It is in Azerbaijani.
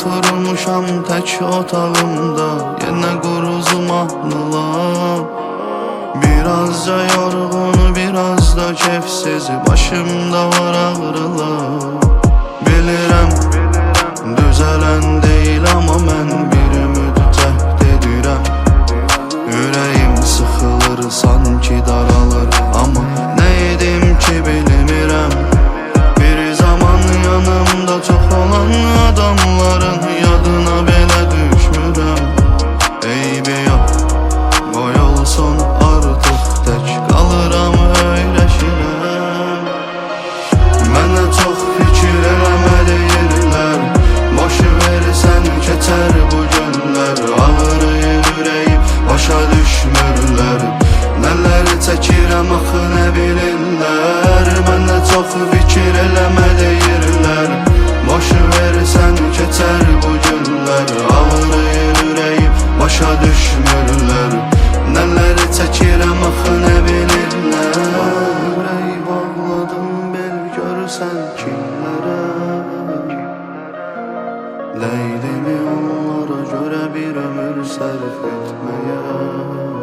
oturmuşam tək otağımda, yenə quruz mahnılar. Birazca yorğun, biraz da kefsiz, başımda var ağrılar. Bilirəm, düzələn deyil, amma mən bir müddət edirəm. Ürəyim sıxılır, sanki daralır, amma nə edim ki bilmirəm. Bir zaman yanımda çox olan adamların yadına belə düşmürəm. Eybi yox, qoy olsun, artıq tək qalıram, öyrəşirəm. Mənə çox fikir eləmə deyirlər, boşu versən keçər bu günlər. Ağrıyır ürəyim, başa düşmürlər, nələri çəkirəm axı nə bilirlər. Mənə çox fikir eləmə deyirlər, boşu versən keçər bu günlər. Ağrıyır ürəyim, başa düşmürlər, nələri çəkirəm axı nə bilirlər. Ürəyi bağladım bel görsən kimlərə, Leylimi onlara görə bir ömür sərf etməyə.